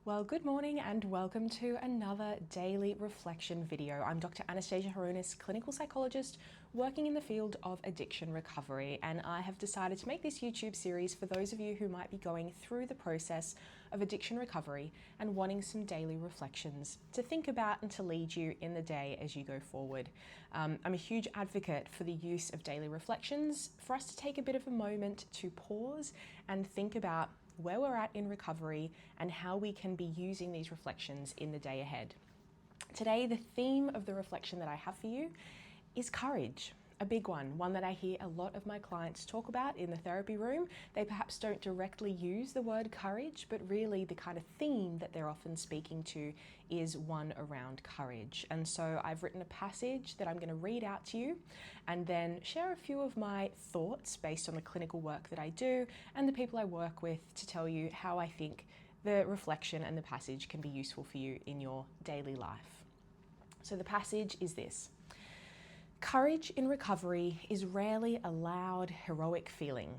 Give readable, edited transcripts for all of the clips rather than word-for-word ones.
Well, good morning and welcome to another daily reflection video. I'm Dr. Anastasia Harunis, clinical psychologist working in the field of addiction recovery, and I have decided to make this YouTube series for those of you who might be going through the process of addiction recovery and wanting some daily reflections to think about and to lead you in the day as you go forward. I'm a huge advocate for the use of daily reflections for us to take a bit of a moment to pause and think about where we're at in recovery and how we can be using these reflections in the day ahead. Today, the theme of the reflection that I have for you is courage. A big one that I hear a lot of my clients talk about in the therapy room. They perhaps don't directly use the word courage, but really the kind of theme that they're often speaking to is one around courage. And so I've written a passage that I'm going to read out to you and then share a few of my thoughts based on the clinical work that I do and the people I work with to tell you how I think the reflection and the passage can be useful for you in your daily life. So the passage is this. Courage in recovery is rarely a loud, heroic feeling.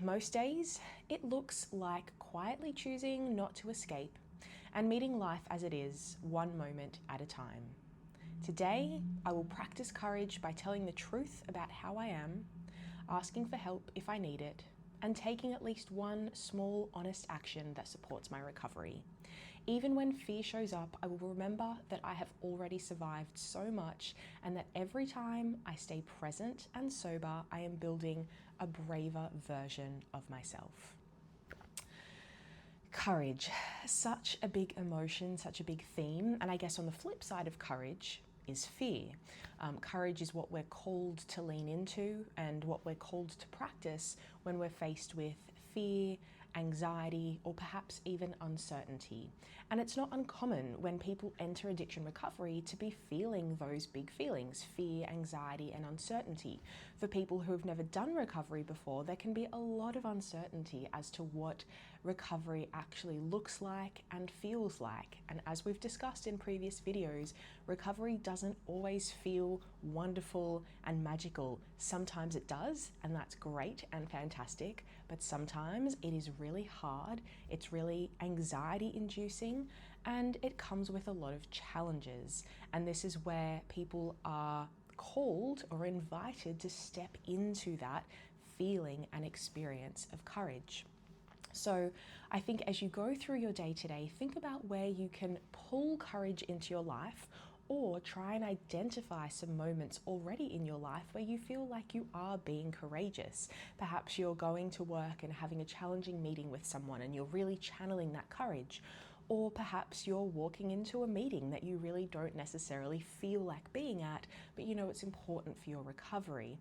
Most days, it looks like quietly choosing not to escape and meeting life as it is, one moment at a time. Today, I will practice courage by telling the truth about how I am, asking for help if I need it, and taking at least one small, honest action that supports my recovery. Even when fear shows up, I will remember that I have already survived so much and that every time I stay present and sober, I am building a braver version of myself. Courage, such a big emotion, such a big theme, and I guess on the flip side of courage is fear. Courage is what we're called to lean into and what we're called to practice when we're faced with fear, anxiety, or perhaps even uncertainty. And it's not uncommon when people enter addiction recovery to be feeling those big feelings, fear, anxiety, and uncertainty. For people who have never done recovery before, there can be a lot of uncertainty as to what recovery actually looks like and feels like. And as we've discussed in previous videos, recovery doesn't always feel wonderful and magical. Sometimes it does, and that's great and fantastic, but sometimes it is really hard, it's really anxiety inducing, and it comes with a lot of challenges. And this is where people are called or invited to step into that feeling and experience of courage. So I think as you go through your day today, think about where you can pull courage into your life, or try and identify some moments already in your life where you feel like you are being courageous. Perhaps you're going to work and having a challenging meeting with someone and you're really channeling that courage. Or perhaps you're walking into a meeting that you really don't necessarily feel like being at, but you know it's important for your recovery.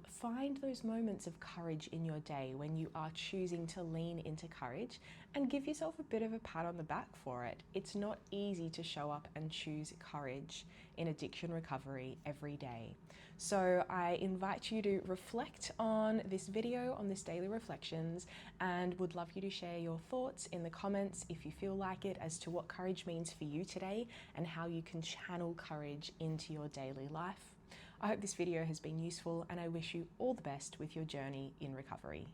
Find those moments of courage in your day when you are choosing to lean into courage and give yourself a bit of a pat on the back for it. It's not easy to show up and choose courage in addiction recovery every day. So I invite you to reflect on this video, on this daily reflections, and would love you to share your thoughts in the comments if you feel like it as to what courage means for you today and how you can channel courage into your daily life. I hope this video has been useful and I wish you all the best with your journey in recovery.